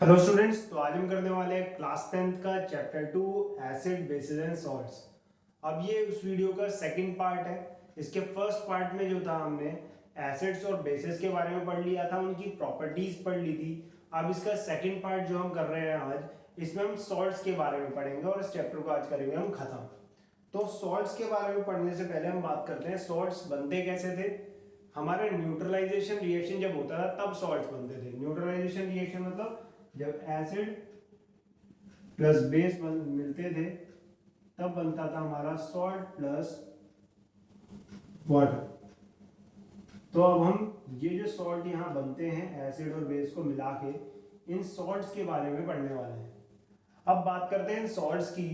Hello students, तो आज हम करने वाले हैं क्लास 10th का chapter 2 acid basis and salts. अब ये उस वीडियो का सेकंड पार्ट है। इसके फर्स्ट पार्ट में जो था हमने एसिड्स और बेसिस के बारे में पढ़ लिया था, उनकी प्रॉपर्टीज पढ़ ली थी। अब इसका सेकंड पार्ट जो हम कर रहे हैं आज, इसमें हम सॉल्ट्स के बारे में पढ़ेंगे और इस चैप्टर को आज करेंगे हम खत्म। तो सॉल्ट्स के बारे में पढ़ने से पहले हम बात करते हैं सॉल्ट्स बनते कैसे थे। हमारा न्यूट्रलाइजेशन रिएक्शन जब होता था तब सॉल्ट्स बनते थे। न्यूट्रलाइजेशन रिएक्शन मतलब जब एसिड प्लस बेस मिलते थे तब बनता था हमारा सॉल्ट प्लस वाटर। तो अब हम ये जो सॉल्ट यहाँ बनते हैं एसिड और बेस को मिला के, इन सॉल्ट्स के बारे में पढ़ने वाले हैं। अब बात करते हैं इन सॉल्ट्स की।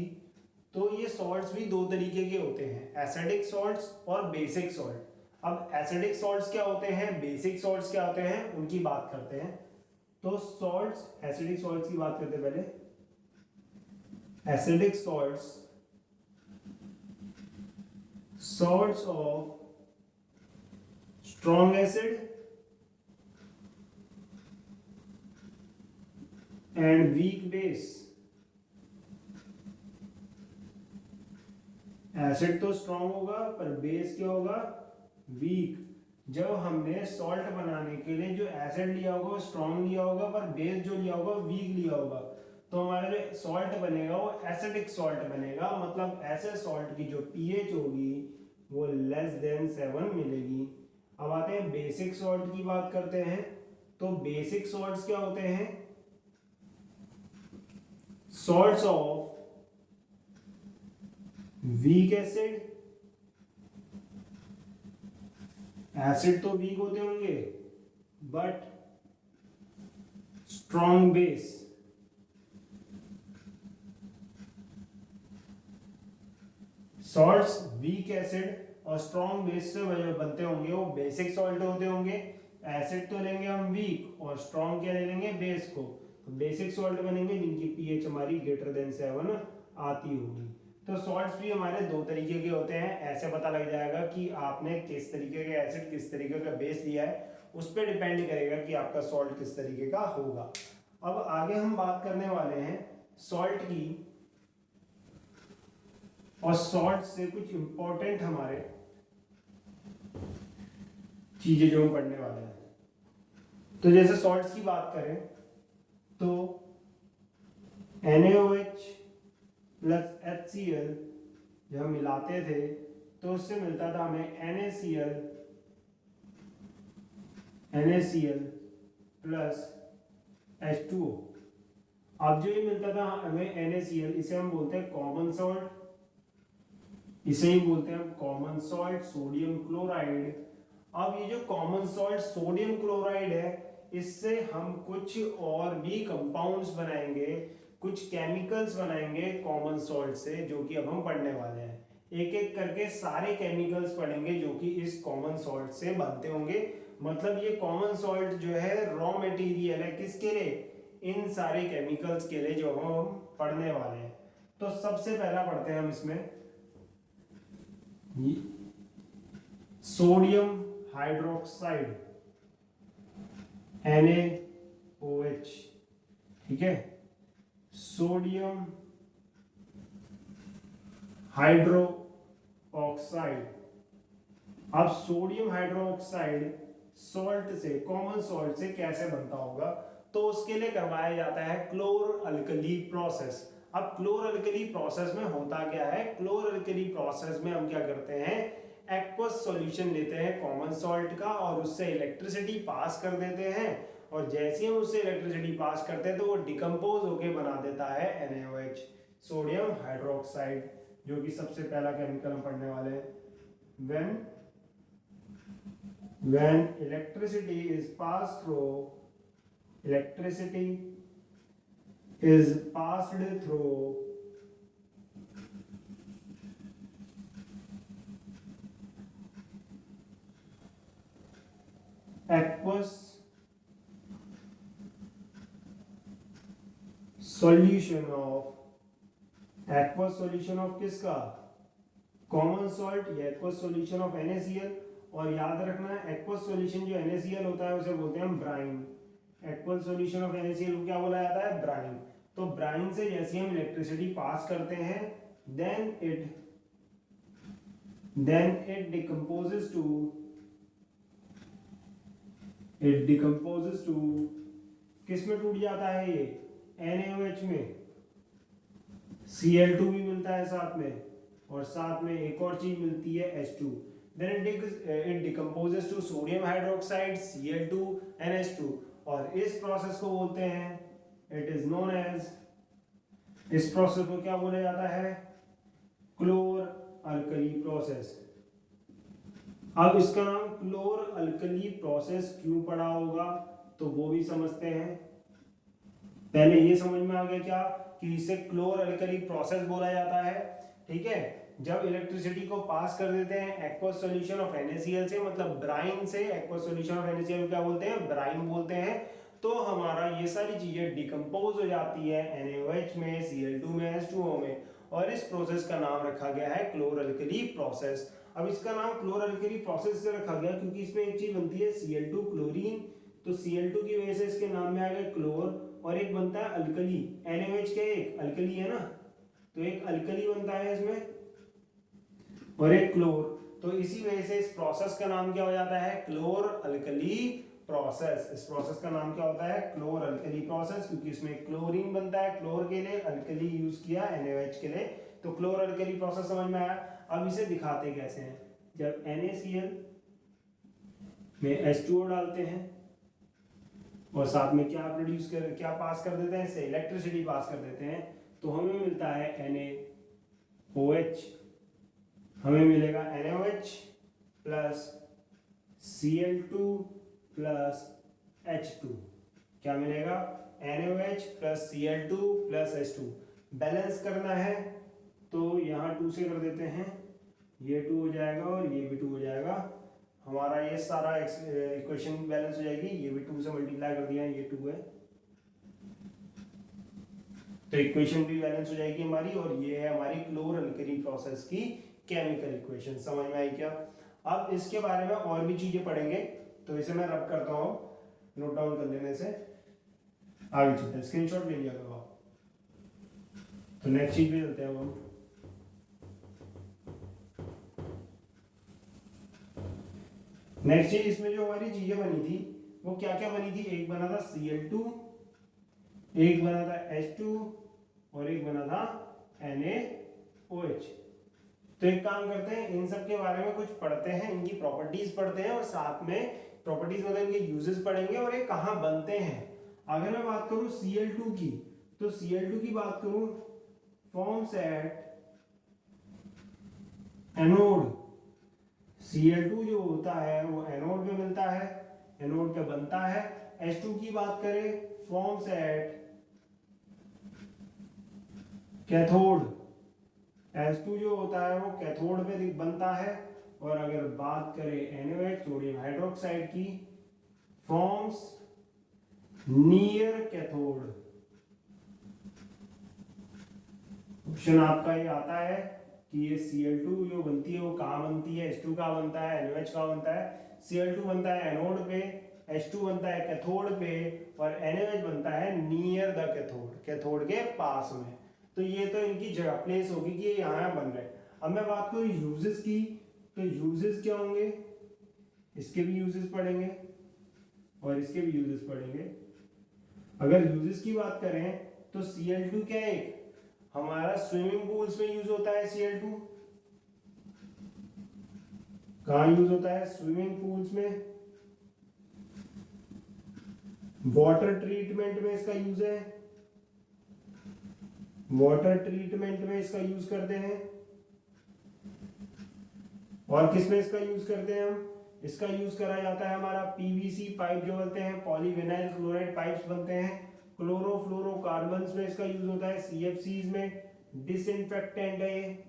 तो ये सॉल्ट्स भी दो तरीके के होते हैं, एसिडिक सॉल्ट्स और बेसिक सॉल्ट। अब एसिडिक सॉल्ट्स क्या होते हैं, बेसिक सॉल्ट्स क्या होते हैं, उनकी बात करते हैं। तो सॉल्ट्स, एसिडिक सॉल्ट्स की बात करते हैं पहले। Acidic salts, salts of strong acid and weak base. Acid तो स्ट्रॉन्ग होगा पर बेस क्या होगा, वीक। जब हमने सॉल्ट बनाने के लिए जो एसिड लिया होगा वो स्ट्रॉन्ग लिया होगा, पर बेस जो लिया होगा वीक लिया होगा, तो हमारा जो सॉल्ट बनेगा वो एसिडिक सॉल्ट बनेगा। मतलब ऐसे सॉल्ट की जो पीएच होगी वो लेस देन 7 मिलेगी। अब आते हैं बेसिक सॉल्ट की बात करते हैं। तो बेसिक सॉल्ट्स क्या होते हैं, salts of weak acid. Acid तो वीक होते होंगे but strong base. Salts weak acid और स्ट्रॉन्ग बेस से बनते होंगे वो बेसिक सॉल्ट होते होंगे। एसिड तो लेंगे हम वीक और स्ट्रॉन्ग क्या ले लेंगे, बेस को। तो बेसिक सॉल्ट बनेंगे जिनकी पीएच हमारी ग्रेटर देन 7 आती होगी। तो सॉल्ट्स भी हमारे दो तरीके के होते हैं। ऐसे पता लग जाएगा कि आपने किस तरीके का एसिड किस तरीके का बेस लिया है, उस पर डिपेंड करेगा कि आपका सॉल्ट किस तरीके का होगा। अब आगे हम बात करने वाले हैं सॉल्ट की, और सॉल्ट से कुछ इंपॉर्टेंट हमारे चीजें जो हम पढ़ने वाले हैं। तो जैसे सॉल्ट्स की बात करें तो NaOH प्लस HCl जब हम मिलाते थे तो उससे मिलता था हमें NaCl प्लस H2O। अब जो ये मिलता था हमें NaCl, इसे हम बोलते हैं कॉमन सॉल्ट, इसे ही बोलते हैं कॉमन सॉल्ट सोडियम क्लोराइड। अब ये जो कॉमन सॉल्ट सोडियम क्लोराइड है, इससे हम कुछ और भी कंपाउंड्स बनाएंगे, कुछ केमिकल्स बनाएंगे कॉमन सॉल्ट से, जो कि अब हम पढ़ने वाले हैं। एक एक करके सारे केमिकल्स पढ़ेंगे जो कि इस कॉमन सॉल्ट से बनते होंगे। मतलब ये कॉमन सॉल्ट जो है रॉ मटेरियल है किसके लिए, इन सारे केमिकल्स के लिए जो हम पढ़ने वाले हैं। तो सबसे पहला पढ़ते हैं हम इसमें सोडियम हाइड्रोक्साइड NaOH। ठीक है, सोडियम हाइड्रो ऑक्साइड। अब सोडियम हाइड्रो ऑक्साइड सॉल्ट से, कॉमन सॉल्ट से कैसे बनता होगा, तो उसके लिए करवाया जाता है क्लोर अल्कली प्रोसेस। अब क्लोर अल्कली प्रोसेस में होता क्या है, क्लोर अल्कली प्रोसेस में हम क्या करते हैं, एक्वस सॉल्यूशन लेते हैं कॉमन सॉल्ट का और उससे इलेक्ट्रिसिटी पास कर देते हैं, और जैसे ही हम उससे इलेक्ट्रिसिटी पास करते हैं तो वो डिकम्पोज होके बना देता है NaOH, सोडियम हाइड्रोक्साइड, जो कि सबसे पहला केमिकल हम पढ़ने वाले हैं। when electricity is passed through, electricity is passed through aqueous solution of, aqueous solution of किसका, कॉमन सॉल्ट या एक्वस सॉल्यूशन ऑफ NaCl। और याद रखना एक्वस सॉल्यूशन जो NaCl होता है उसे बोलते हैं हम brine. Aqueous solution of NaCl को क्या बोला जाता है, ब्राइन। तो ब्राइन से जैसे हम इलेक्ट्रिसिटी पास करते हैं देन इट डिकम्पोजेस टू किस में टूट जाता है ये, NaOH में। Cl2 भी मिलता है साथ में, और साथ में एक और चीज मिलती है H2। then it decomposes to sodium hydroxide Cl2 NH2, और इस प्रोसेस को बोलते हैं, इट इज नोन एज, इस प्रोसेस को क्या बोला जाता है, क्लोर अल्कली प्रोसेस। अब इसका नाम क्लोर अल्कली प्रोसेस क्यों पड़ा होगा तो वो भी समझते हैं। पहले ये समझ में आ गया क्या कि इसे क्लोर अल्कली प्रोसेस बोला जाता है, ठीक है। जब इलेक्ट्रिसिटी को पास कर देते हैं एक्वस सॉल्यूशन ऑफ NaCl से, मतलब ब्राइन से एक्वस सॉल्यूशन ऑफ NaCl क्या बोलते हैं, ब्राइन बोलते हैं, तो हमारा ये सारी चीजें डिकम्पोज हो जाती है NaOH में, Cl2 में, H2O में, और इस प्रोसेस का नाम रखा गया है क्लोर अल्कली प्रोसेस। अब इसका नाम क्लोर अल्कली प्रोसेस से रखा गया क्योंकि इसमें एक चीज बनती है Cl2 क्लोरीन, तो Cl2 की वजह से इसके नाम में आ गया क्लोर, और एक बनता है अल्कली, NaOH क्या एक अल्कली है ना, तो एक अल्कली बनता है इसमें और एक क्लोर, तो इसी वजह से इस प्रोसेस का नाम क्या हो जाता है, क्लोर अल्कली प्रोसेस। इस प्रोसेस का नाम क्या होता है, क्लोर अल्कली प्रोसेस, क्योंकि इसमें क्लोरीन बनता है क्लोर के लिए, अल्कली यूज किया NaOH के लिए, तो क्लोर अल्कली प्रोसेस समझ में आया। अब इसे दिखाते कैसे हैं, जब NaCl में H2O डालते हैं और साथ में क्या प्रोड्यूस कर, क्या पास कर देते हैं, इससे इलेक्ट्रिसिटी पास कर देते हैं, तो हमें मिलता है NaOH, हमें मिलेगा NaOH plus Cl2 plus H2, क्या मिलेगा, NaOH plus Cl2 plus H2। Balance करना है तो यहाँ 2 से कर देते हैं, ये 2 हो जाएगा और ये भी 2 हो जाएगा, हमारा ये सारा इक्वेशन बैलेंस हो जाएगी, ये भी 2 से मल्टीप्लाई कर दिया, ये 2 है, तो इक्वेशन भी बैलेंस हो जाएगी हमारी, और ये है हमारी क्लोर अल्कली प्रोसेस की केमिकल इक्वेशन। समझ में आई क्या। अब इसके बारे में और भी चीजें पढ़ेंगे, तो इसे मैं रब करता हूँ, नोट डाउन कर लेने से आगे चलते हैं, स्क्रीनशॉट ले लिया करो आप। तो नेक्स्ट चीज पे चलते हैं हम। नेक्स्ट चीज इसमें जो हमारी चीजें बनी थी वो क्या क्या बनी थी, एक बना था Cl2, एक बना था H2 और एक बना था NaOH। तो एक काम करते हैं, इन सब के बारे में कुछ पढ़ते हैं, इनकी प्रॉपर्टीज पढ़ते हैं, और साथ में प्रॉपर्टीज मतलब इनके यूजेस पढ़ेंगे और ये कहाँ बनते हैं। अगर मैं बात करूं Cl2 की, तो Cl2 की बात करूं, फॉर्म्स एट एनोड, Cl2 जो होता है वो एनोड पे मिलता है, एनोड पे बनता है। H2 की बात करें, फॉर्म्स एट कैथोड, H2 जो होता है वो कैथोड पे बनता है। और अगर बात करें NaOH सोडियम हाइड्रोक्साइड की, फॉर्म्स नियर कैथोड। ऑप्शन आपका ये आता है कि ये Cl2 जो बनती है वो कहाँ बनती है, H2 कहाँ बनता है, NaOH कहाँ बनता है। Cl2 बनता है एनोड पे, H2 बनता है कैथोड पे, और NaOH बनता है नियर द कैथोड, कैथोड के पास में। तो ये तो इनकी जगह प्लेस होगी कि ये यहाँ बन रहे हैं। अब मैं बात करूँ यूजेस की, तो यूजेस क्या होंगे, इसके भी यूजेस पढ़ेंगे और इसके भी यूजेस पढ़ेंगे। अगर यूजेस की बात करें तो Cl2 क्या है, हमारा स्विमिंग पूल्स में यूज होता है। Cl2 कहाँ यूज होता है, स्विमिंग पूल्स में। वाटर ट्रीटमेंट में इसका यूज है, वाटर ट्रीटमेंट में इसका यूज करते हैं। और किस में इसका यूज करते हैं हम, इसका यूज करा जाता है हमारा पीवीसी पाइप जो बनते हैं, पॉलीविनाइल क्लोराइड पाइप्स बनते हैं। क्लोरोफ्लोरोकार्बन्स में इसका यूज होता है, CFCs में। डिसइंफेक्टेंट है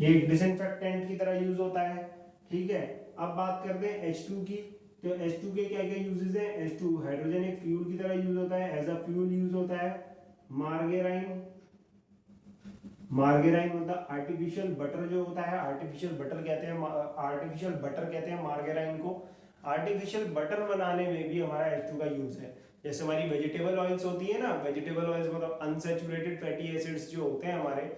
ये एक डिसइंफेक्टेंट की तरह यूज होता है, ठीक है। अब बात करते हैं H2 की, तो H2 के क्या क्या यूजेस हैं। H2 हाइड्रोजनिक फ्यूल की तरह यूज होता है, एज अ फ्यूल यूज होता है। मार्गेराइन मतलब आर्टिफिशियल बटर जो होता है, आर्टिफिशियल बटर कहते हैं, आर्टिफिशियल बटर कहते हैं मार्गेराइन को। आर्टिफिशियल बटर बनाने में भी हमारा H2 का यूज है। जैसे हमारी वेजिटेबल ऑयल्स होती है ना, वेजिटेबल ऑयल्स मतलब अनसैचुरेटेड फैटी एसिड्स जो होते हैं हमारे,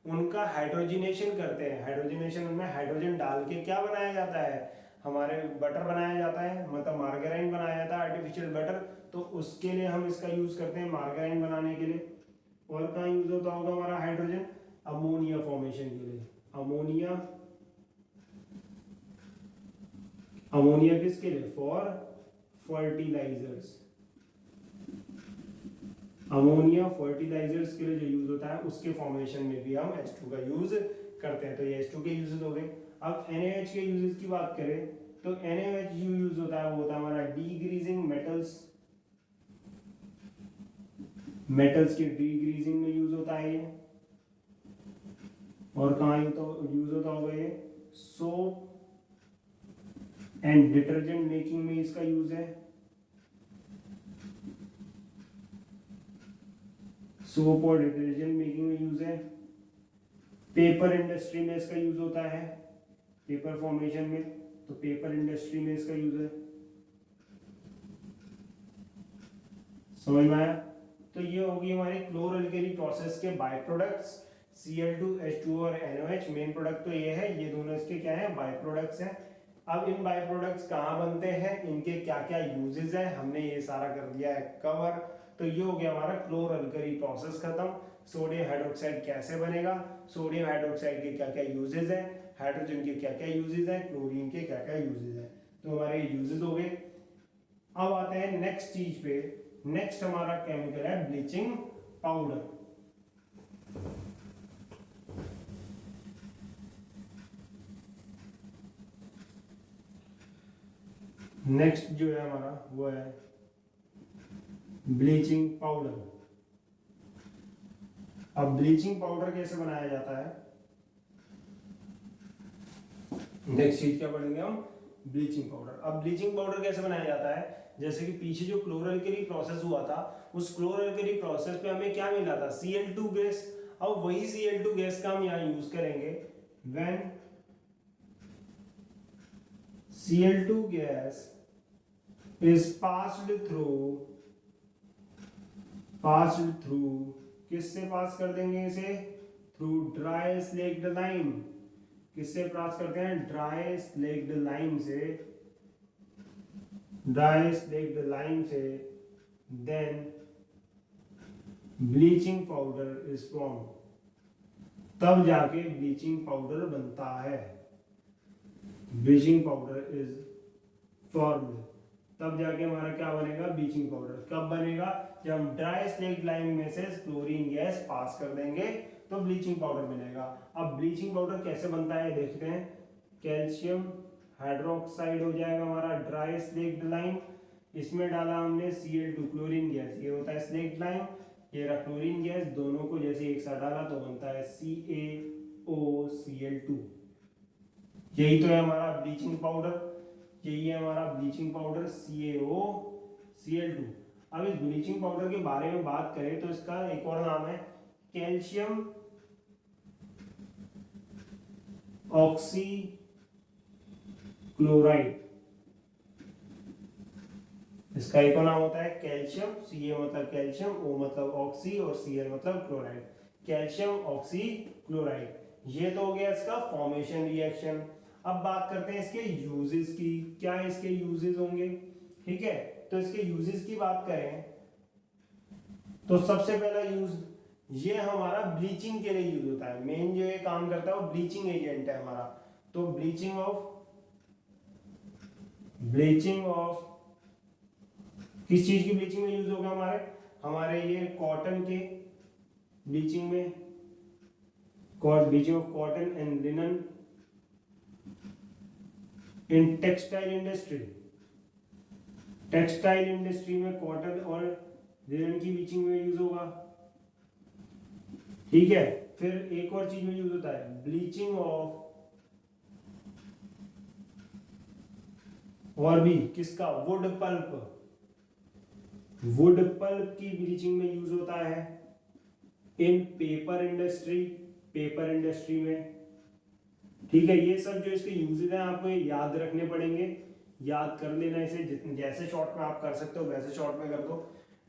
उनका हाइड्रोजनेशन करते हैं। हाइड्रोजनेशन में हाइड्रोजन डाल के क्या बनाया जाता है, हमारे बटर बनाया जाता है, मतलब मार्गेराइन बनाया जाता है, आर्टिफिशियल बटर। तो उसके लिए हम इसका यूज करते हैं मार्गेराइन बनाने के लिए। और कहाँ यूज होता होगा हमारा हाइड्रोजन, अमोनिया फॉर्मेशन के लिए। अमोनिया, अमोनिया किसके लिए, फॉर फर्टिलाइजर्स। अमोनिया फर्टिलाइजर्स के लिए जो यूज होता है उसके फॉर्मेशन में भी हम H2 का यूज करते हैं। तो ये H2 के यूजेस हो गए। अब NaOH के यूजेस की बात करें तो NaOH जो यूज होता है वो होता है हमारा डीग्रीजिंग मेटल्स, मेटल्स के डीग्रीजिंग में यूज होता है ये। और कहाँ यूज होता होगा ये, सोप एंड डिटर्जेंट मेकिंग में इसका यूज है। सोप और डिटर्जेंट मेकिंग में यूज है। पेपर इंडस्ट्री में इसका यूज होता है, पेपर फॉर्मेशन में, तो पेपर इंडस्ट्री में इसका यूज है। समझ में आया। तो ये होगी हमारी क्लोरअल्केली प्रोसेस के बाय प्रोडक्ट्स, Cl2, H2 और NaOH। मेन प्रोडक्ट तो ये है, ये दोनों इसके क्या है, बाय प्रोडक्ट्स हैं। अब इन बाय प्रोडक्ट्स कहाँ बनते हैं, इनके क्या क्या यूजेस हैं, हमने ये सारा कर दिया है कवर। तो ये हो गया हमारा क्लोरअल्केली प्रोसेस खत्म। सोडियम हाइड्रोक्साइड कैसे बनेगा, सोडियम हाइड्रोक्साइड के क्या क्या यूजेस हैं, हाइड्रोजन के क्या क्या यूजेस हैं, क्लोरीन के क्या क्या यूजेस हैं। तो हमारे यूजेस हो गए। अब आते हैं नेक्स्ट चीज पे। नेक्स्ट हमारा केमिकल है ब्लीचिंग पाउडर। नेक्स्ट जो है हमारा वो है ब्लीचिंग पाउडर। अब ब्लीचिंग पाउडर कैसे बनाया जाता है, नेक्स्ट चीज क्या पढ़ेंगे हम, ब्लीचिंग पाउडर। अब ब्लीचिंग पाउडर कैसे बनाया जाता है, जैसे कि पीछे जो क्लोरअल्केली प्रोसेस हुआ था, उस क्लोरअल्केली प्रोसेस पे हमें क्या मिला था, Cl2 गैस। अब वही Cl2 गैस का हम यहाँ यूज करेंगे। When Cl2 gas is passed through, किससे पास कर देंगे इसे, थ्रू ड्राई स्लेक्ड लाइम। किससे पास करते हैं, ड्राई स्लेक्ड लाइम से, ड्राई स्लेक्ड लाइम से। Then bleaching powder is form, तब जाके ब्लीचिंग पाउडर बनता है। ब्लीचिंग पाउडर इज फॉर्म्ड, तब जाके हमारा क्या बनेगा, ब्लीचिंग पाउडर। कब बनेगा, जब हम ड्राई स्लेक्ट लाइम में से क्लोरीन गैस पास कर देंगे तो ब्लीचिंग पाउडर बनेगा। अब ब्लीचिंग पाउडर कैसे बनता है देखते हैं। कैल्शियम हाइड्रोक्साइड हो जाएगा हमारा ड्राई स्लेक्ट लाइम, इसमें डाला हमने Cl2 क्लोरीन गैस, ये होता है स्लेक्ट लाइम, ये रहा क्लोरीन गैस, दोनों को जैसे एक साथ डाला तो बनता है CaOCl2। यही तो है हमारा ब्लीचिंग पाउडर, यही है हमारा ब्लीचिंग पाउडर CaOCl2। अब इस ब्लीचिंग पाउडर के बारे में बात करें तो इसका एक और नाम है कैल्शियम ऑक्सी क्लोराइड। इसका एक और नाम होता है कैल्शियम, Ca मतलब कैल्शियम, O मतलब ऑक्सी और Cl मतलब क्लोराइड, कैल्शियम ऑक्सी क्लोराइड। ये तो हो गया इसका फॉर्मेशन रिएक्शन। अब बात करते हैं इसके यूजेस की, क्या इसके यूजेस होंगे, ठीक है। तो इसके यूजेस की बात करें तो सबसे पहला यूज, ये हमारा ब्लीचिंग के लिए यूज होता है। मेन जो ये काम करता है वो ब्लीचिंग एजेंट है हमारा। तो ब्लीचिंग ऑफ किस चीज की ब्लीचिंग में यूज होगा हमारे, हमारे ये कॉटन के ब्लीचिंग में, bleaching of cotton and linen in textile industry. Textile industry में कॉटन और लिनन की ब्लीचिंग में यूज होगा, ठीक है। फिर एक और चीज में यूज होता है ब्लीचिंग ऑफ, और भी किसका, वुड पल्प, वुड पल्प की ब्लीचिंग में यूज होता है। इन पेपर इंडस्ट्री, पेपर इंडस्ट्री में। ठीक है, ये सब जो इसके यूजेज हैं आपको याद रखने पड़ेंगे, याद कर लेना इसे, जैसे शॉर्ट में आप कर सकते हो वैसे शॉर्ट में कर दो।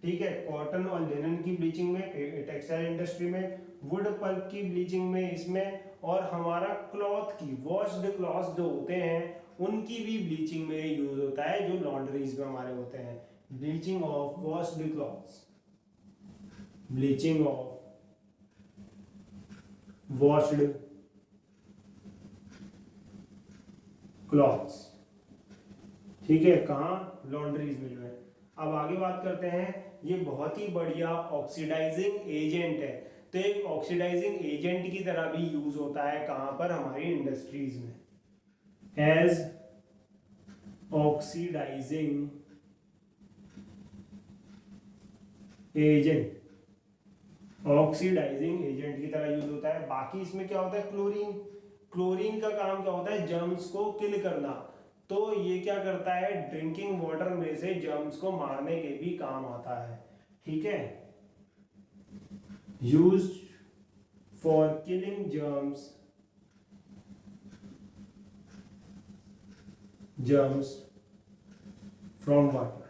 ठीक है, कॉटन और लिनन की ब्लीचिंग में, टेक्सटाइल इंडस्ट्री में, वुड पल्प की ब्लीचिंग में इसमें, और हमारा क्लॉथ की, वॉश्ड क्लॉथ जो होते हैं उनकी भी ब्लीचिंग में यूज होता है, जो लॉन्ड्रीज में हमारे होते हैं। Bleaching of washed clothes, bleaching of washed clothes. ठीक है, कहाँ, लॉन्ड्रीज में जो है। अब आगे बात करते हैं, ये बहुत ही बढ़िया ऑक्सीडाइजिंग एजेंट है, तो एक ऑक्सीडाइजिंग एजेंट की तरह भी यूज होता है कहाँ पर, हमारी इंडस्ट्रीज में, as oxidising agent, oxidising agent की तरह यूज होता है। बाकी इसमें क्या होता है, क्लोरीन, क्लोरीन का काम क्या होता है, जर्म्स को किल करना, तो ये क्या करता है, ड्रिंकिंग वाटर में से जर्म्स को मारने के भी काम आता है। ठीक है, used for killing germs from water,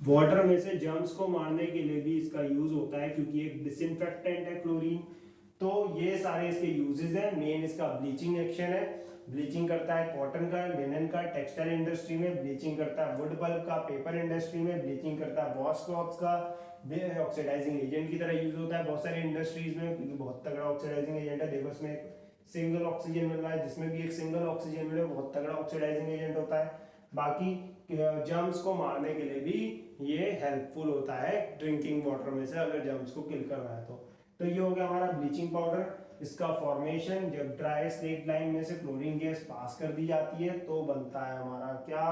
water में से जर्म्स को मारने के लिए भी इसका यूज होता है, क्योंकि एक डिसइंफेक्टेंट है क्लोरीन। तो ये सारे इसके यूजेस हैं। मेन इसका ब्लीचिंग एक्शन है, ब्लीचिंग करता है कॉटन का, लिनन का, टेक्सटाइल इंडस्ट्री में, ब्लीचिंग करता है वुड पल्प का, पेपर इंडस्ट्री में, ब्लीचिंग करता है वॉश क्लॉथ्स का, ऑक्सीडाइजिंग एजेंट की तरह यूज होता है बहुत सारी इंडस्ट्रीज में, क्योंकि बहुत तगड़ा ऑक्सीडाइजिंग एजेंट है। देखो इसमें एक सिंगल ऑक्सीजन मिल रहा है, जिसमें भी एक सिंगल ऑक्सीजन मिले, बहुत तगड़ा ऑक्सीडाइजिंग एजेंट होता है। बाकी जर्म्स को मारने के लिए भी ये हेल्पफुल होता है, ड्रिंकिंग वाटर में से अगर जर्म्स को किल करना है तो ये हो गया हमारा ब्लीचिंग पाउडर। इसका फॉर्मेशन, जब ड्राई स्लेट लाइन में से क्लोरीन गैस पास कर दी जाती है तो बनता है हमारा क्या,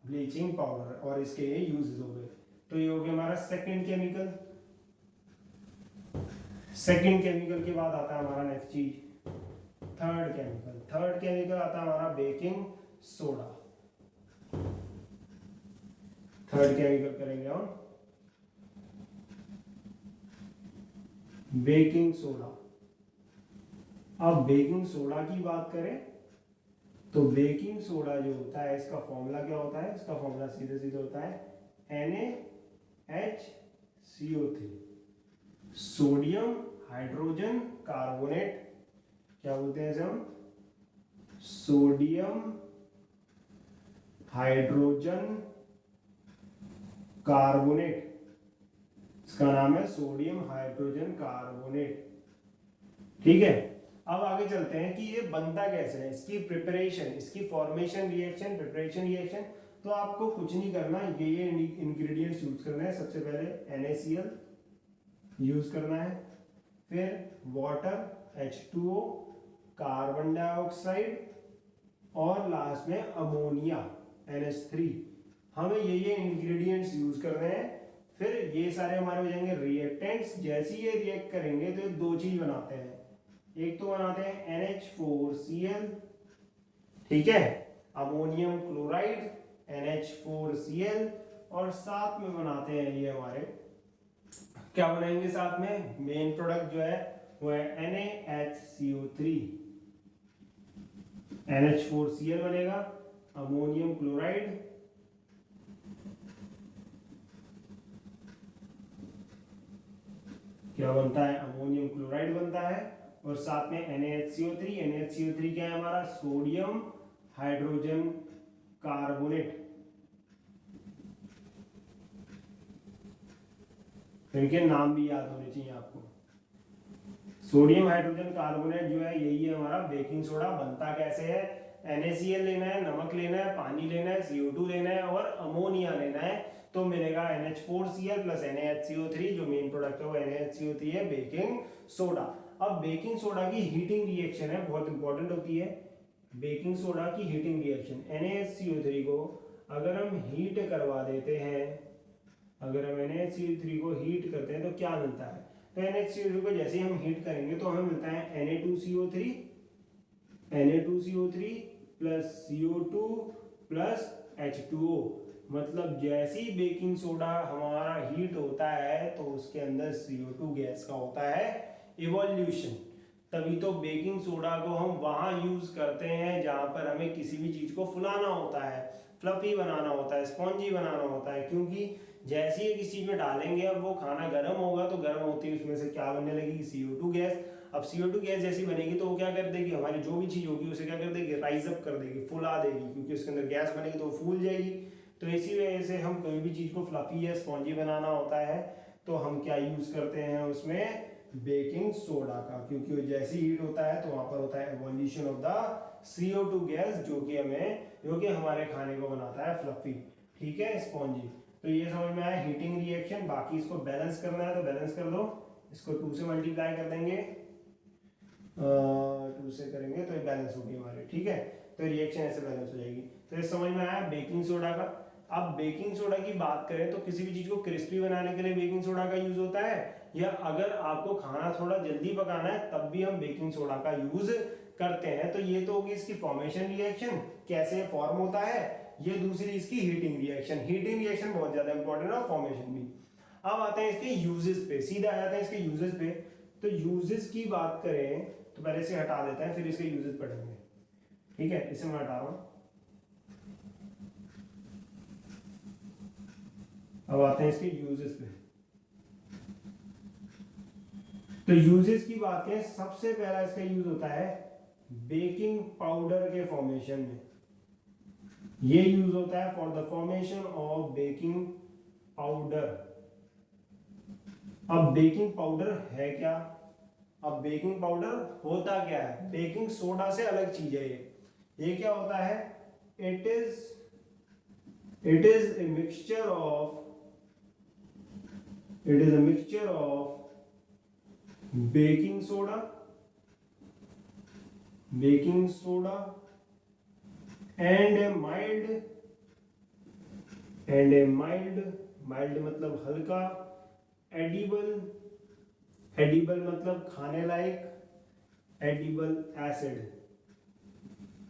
ब्लीचिंग पाउडर, और इसके ये यूजेस हो गए। तो ये हो गया हमारा सेकंड केमिकल। सेकंड केमिकल के बाद आता है हमारा नेक्स्ट चीज, थर्ड केमिकल। थर्ड केमिकल आता है हमारा बेकिंग सोडा। थर्ड केमिकल करेंगे हम बेकिंग सोडा। अब बेकिंग सोडा की बात करें तो बेकिंग सोडा जो होता है, इसका फॉर्मूला क्या होता है, इसका फॉर्मूला सीधे सीधे होता है NaHCO3, सोडियम हाइड्रोजन कार्बोनेट। क्या बोलते हैं इसे हम, सोडियम हाइड्रोजन कार्बोनेट, इसका नाम है सोडियम हाइड्रोजन कार्बोनेट। ठीक है, अब आगे चलते हैं कि ये बनता कैसे है, इसकी प्रिपरेशन, इसकी फॉर्मेशन रिएक्शन, प्रिपरेशन रिएक्शन। तो आपको कुछ नहीं करना, ये इंग्रेडिएंट्स यूज करना है। सबसे पहले NaCl यूज करना है, फिर वाटर H2O, कार्बन डाइऑक्साइड, और लास्ट में अमोनिया NH3। हमें ये इंग्रेडिएंट्स यूज करने हैं। फिर ये सारे हमारे हो जाएंगे रिएक्टेंट्स। जैसे ये रिएक्ट करेंगे तो दो चीज बनाते हैं, एक तो बनाते हैं NH4Cl, ठीक है, अमोनियम क्लोराइड NH4Cl, और साथ में बनाते हैं ये हमारे, क्या बनाएंगे साथ में, मेन प्रोडक्ट जो है वो है NaHCO3। NH4Cl बनेगा, अमोनियम क्लोराइड, क्या बनता है, अमोनियम क्लोराइड बनता है, और साथ में NaHCO3। NaHCO3 क्या है हमारा, सोडियम हाइड्रोजन कार्बोनेट। इनके नाम भी याद होने चाहिए आपको। सोडियम हाइड्रोजन कार्बोनेट जो है यही है हमारा बेकिंग सोडा। बनता कैसे है, NaCl लेना है, नमक लेना है, पानी लेना है, CO2 लेना है और अमोनिया लेना है, तो मिलेगा NH4Cl प्लस NaHCO3। जो मेन प्रोडक्ट है वो NaHCO3 है, बेकिंग सोडा। अब बेकिंग सोडा की हीटिंग रिएक्शन है, बहुत इंपॉर्टेंट होती है बेकिंग सोडा की हीटिंग रिएक्शन। NaHCO3 को अगर हम हीट करवा देते हैं, अगर हम NaHCO3 को हीट करते हैं तो क्या मिलता है, तो NaHCO3 को जैसे हम हीट करेंगे तो हमें मिलता है Na2CO3 plus CO2 plus H2O। मतलब जैसे ही बेकिंग सोडा हमारा हीट होता है तो उसके अंदर CO2 गैस का होता है इवोल्यूशन। तभी तो बेकिंग सोडा को हम वहां यूज करते हैं जहां पर हमें किसी भी चीज को फुलाना होता है, फ्लफी बनाना होता है, स्पॉन्जी बनाना होता है। क्योंकि जैसे ही किसी चीज में डालेंगे, अब वो खाना गर्म होगा तो गर्म होती है उसमें से क्या बनने लगेगी, CO2 गैस। अब CO2 गैस जैसी बनेगी तो वो क्या कर देगी, हमारी जो भी चीज होगी उसे क्या कर देगी, राइज अप कर देगी, फुला देगी, क्योंकि उसके अंदर गैस बनेगी तो वो फूल जाएगी। तो इसी वजह से हम कोई भी चीज को फ्लफी या स्पॉन्जी बनाना होता है तो हम क्या यूज करते हैं उसमें, बेकिंग सोडा का। क्योंकि वो जैसे हीट होता है तो वहां पर होता है evolution of the CO2 gas, जो कि हमारे खाने को बनाता है फ्लफी, ठीक है, स्पॉन्जी। तो ये समझ में आया हीटिंग रिएक्शन। बाकी इसको बैलेंस करना है तो बैलेंस कर लो, इसको 2 से मल्टीप्लाई कर देंगे, 2 से करेंगे तो ये बैलेंस होगी हमारी, ठीक है। तो रिएक्शन ऐसे बैलेंस हो जाएगी। तो ये समझ में आया बेकिंग सोडा का। अब बेकिंग सोडा की बात करें तो किसी भी चीज को क्रिस्पी बनाने के लिए बेकिंग सोडा का यूज होता है, या अगर आपको खाना थोड़ा जल्दी पकाना है तब भी हम बेकिंग सोडा का यूज करते हैं। तो ये तो होगी इसकी फॉर्मेशन रिएक्शन, कैसे फॉर्म होता है। ये दूसरी इसकी हीटिंग रिएक्शन। हीटिंग रिएक्शन बहुत ज्यादा इंपॉर्टेंट है और फॉर्मेशन भी। अब आते हैं इसके यूजेस पे, सीधा आ जाते हैं इसके यूजेस पे। तो यूजेस की बात करें तो पहले से हटा देते हैं, फिर इसके यूजेस पढ़ेंगे, ठीक है। इसे मैं हटा रहा हूं। अब आते हैं इसके यूजेस पे। तो यूजेस की बात करें, सबसे पहला इसका यूज होता है बेकिंग पाउडर के फॉर्मेशन में। ये यूज होता है for the formation of baking powder. अब बेकिंग पाउडर है क्या, अब बेकिंग पाउडर होता क्या है, बेकिंग सोडा से अलग चीज है ये क्या होता है, it is a mixture of baking soda and a mild मतलब हल्का, एडिबल मतलब खाने लायक, edible acid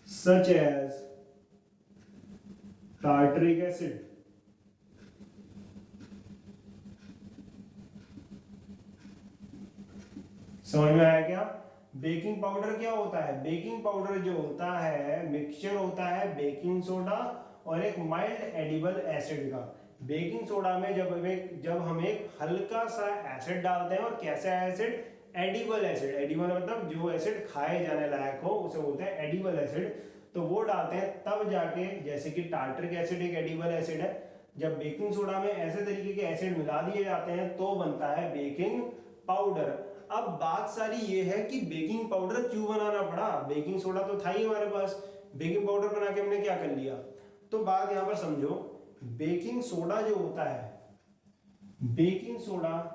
such as tartaric acid. समझ में आया क्या। बेकिंग पाउडर क्या होता है, बेकिंग पाउडर जो होता है मिक्सचर होता है बेकिंग सोडा और एक माइल्ड एडिबल एसिड का। बेकिंग सोडा में जब हम एक हल्का सा एसिड डालते हैं, और कैसा एसिड, एडिबल एसिड। एडिबल मतलब जो एसिड खाए जाने लायक हो उसे बोलते हैं एडिबल एसिड। तो वो डालते हैं तब जाके, जैसे कि टार्टरिक एसिड एक एडिबल एसिड है, जब बेकिंग सोडा में ऐसे तरीके के एसिड मिला दिए जाते हैं तो बनता है बेकिंग पाउडर। अब बात सारी ये है कि बेकिंग पाउडर क्यों बनाना पड़ा, बेकिंग सोडा तो था ही हमारे पास, बेकिंग पाउडर बना के हमने क्या कर लिया। तो बात यहां पर समझो, बेकिंग सोडा जो होता है, baking soda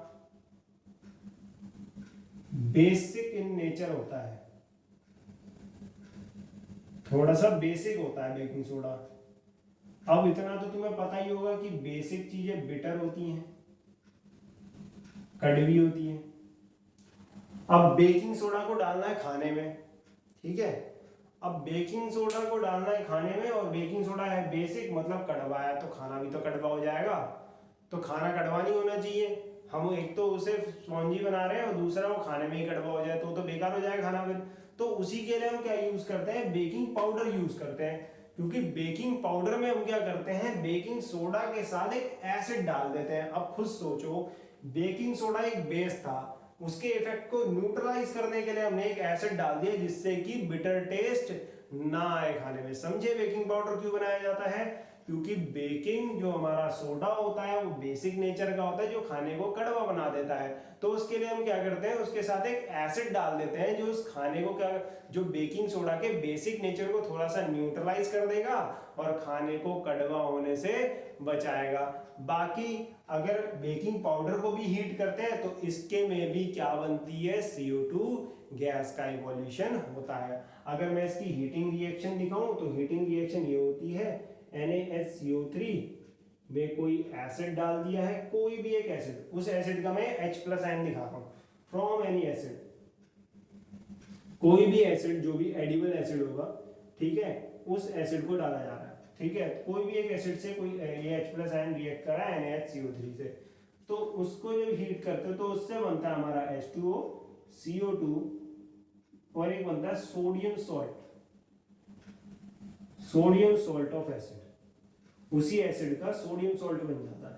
basic in nature होता है, थोड़ा सा बेसिक होता है बेकिंग सोडा। अब इतना तो तुम्हें पता ही होगा कि बेसिक चीजें बिटर होती हैं, कड़वी होती हैं। अब बेकिंग सोडा को डालना है खाने में, ठीक है। अब बेकिंग सोडा को डालना है खाने में, और बेकिंग सोडा है बेसिक मतलब कड़वा है, तो खाना भी तो कड़वा हो जाएगा। तो खाना कड़वा नहीं होना चाहिए, हम एक तो उसे स्पॉन्जी बना रहे हैं और दूसरा वो खाने में ही कड़वा हो जाए तो बेकार हो जाएगा खाना फिर। तो उसी के लिए हम क्या यूज करते हैं, बेकिंग पाउडर यूज करते हैं। क्योंकि बेकिंग पाउडर में हम क्या करते हैं, बेकिंग सोडा के साथ एक एसिड डाल देते हैं। अब खुद सोचो, बेकिंग सोडा एक बेस था, उसके इफेक्ट को न्यूट्रलाइज करने के लिए हमने एक एसिड डाल दिया जिससे कि बिटर टेस्ट ना आए खाने में। समझे बेकिंग पाउडर क्यों बनाया जाता है, क्योंकि बेकिंग जो हमारा सोडा होता है वो बेसिक नेचर का होता है जो खाने को कड़वा बना देता है। तो उसके लिए हम क्या करते हैं, उसके साथ एक एसिड डाल देते हैं जो उस खाने को क्या, जो बेकिंग सोडा के बेसिक नेचर को थोड़ा सा न्यूट्रलाइज कर देगा और खाने को कड़वा होने से बचाएगा। बाकी अगर बेकिंग पाउडर को भी हीट करते हैं तो इसके में भी क्या बनती है, CO2 गैस का इवोल्यूशन होता है। अगर मैं इसकी हीटिंग रिएक्शन दिखाऊं तो हीटिंग रिएक्शन ये होती है, NaHCO3 में कोई एसिड डाल दिया है, कोई भी एक एसिड, उस एसिड का मैं H+N दिखा रहा हूं, फ्रॉम एनी एसिड, कोई भी एसिड जो भी एडिबल एसिड होगा, ठीक है, उस एसिड को डाला जा रहा है, ठीक है। कोई भी एक एसिड से कोई ये H+N रिएक्ट कर रहा है NaHCO3 से, तो उसको जब हीट करते हो तो उससे बनता है हमारा H2O, CO2 और एक बनता है सोडियम सॉल्ट ऑफ एसिड, उसी एसिड का सोडियम सॉल्ट बन जाता है।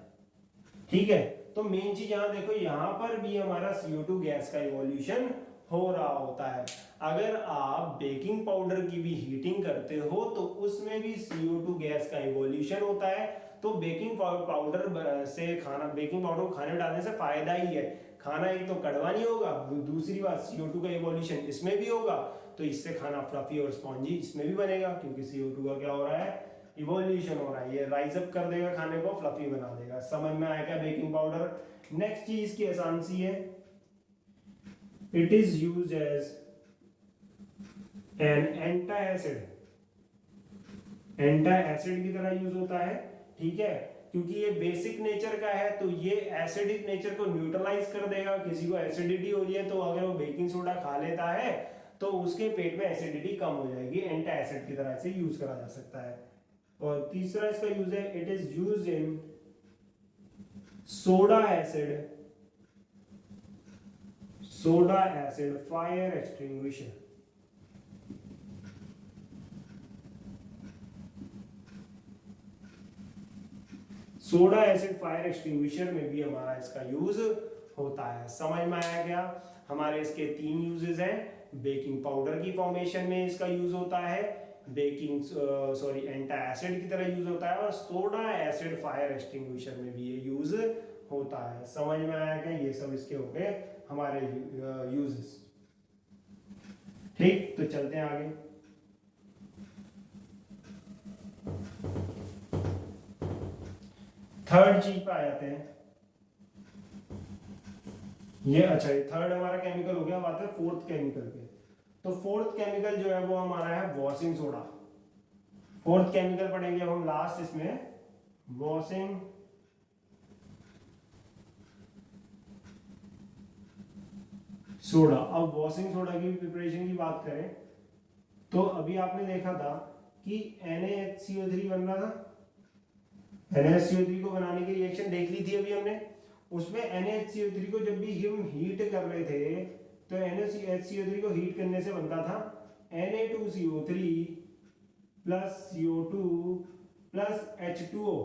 ठीक है, तो मेन चीज यहाँ देखो, यहाँ पर भी हमारा CO2 गैस का इवोल्यूशन हो रहा होता है। अगर आप बेकिंग पाउडर की भी हीटिंग करते हो तो उसमें भी CO2 गैस का इवोल्यूशन होता है। तो बेकिंग पाउडर से बेकिंग पाउडर को खाने में डालने से फायदा ही है, खाना एक तो कड़वा नहीं होगा, दूसरी बात CO2 का इवोल्यूशन इसमें भी होगा, तो इससे खाना फ्लफी और स्पॉन्जी इसमें भी बनेगा, क्योंकि CO2 का क्या हो रहा है, इवोल्यूशन हो रहा है, ये राइज अप कर देगा, खाने को फ्लफी बना देगा। समझ में आएगा बेकिंग पाउडर। नेक्स्ट चीज की आसान सी है, it is used as an antacid, antacid की तरह यूज होता है। ठीक है, क्योंकि ये बेसिक नेचर का है तो ये एसिडिक नेचर को न्यूट्रलाइज कर देगा। किसी को एसिडिटी हो रही है तो अगर वो बेकिंग सोडा खा लेता है तो उसके पेट में एसिडिटी कम हो जाएगी, एंटासिड की तरह से यूज करा जा सकता है। और तीसरा इसका यूज है, it is used in soda acid fire extinguisher. Soda acid fire extinguisher में भी हमारा इसका यूज होता है। समझ में आया क्या? हमारे इसके 3 यूजेस हैं। बेकिंग पाउडर की फॉर्मेशन में इसका यूज होता है, एंटासिड की तरह यूज होता है, और सोडा एसिड फायर एक्सटिंग्विशर में भी ये यूज होता है। समझ में आया क्या? ये सब इसके हो गए हमारे यूजेस। ठीक, तो चलते हैं आगे। थर्ड चीज पे आ जाते हैं। ये अच्छा, ये थर्ड हमारा केमिकल हो गया। बात है फोर्थ केमिकल पे। तो फोर्थ केमिकल जो है वो हमारा है वॉशिंग सोडा। फोर्थ केमिकल पढ़ेंगे हम लास्ट इसमें, वॉशिंग सोडा। अब वॉशिंग सोडा की प्रिपरेशन की बात करें तो अभी आपने देखा था कि NaHCO3 बन रहा था। NaHCO3 को बनाने की रिएक्शन देख ली थी अभी हमने। उसमें NaHCO3 को जब भी हम हीट कर रहे थे तो NaHCO3 को हीट करने से बनता था Na2CO3 plus CO2 plus H2O।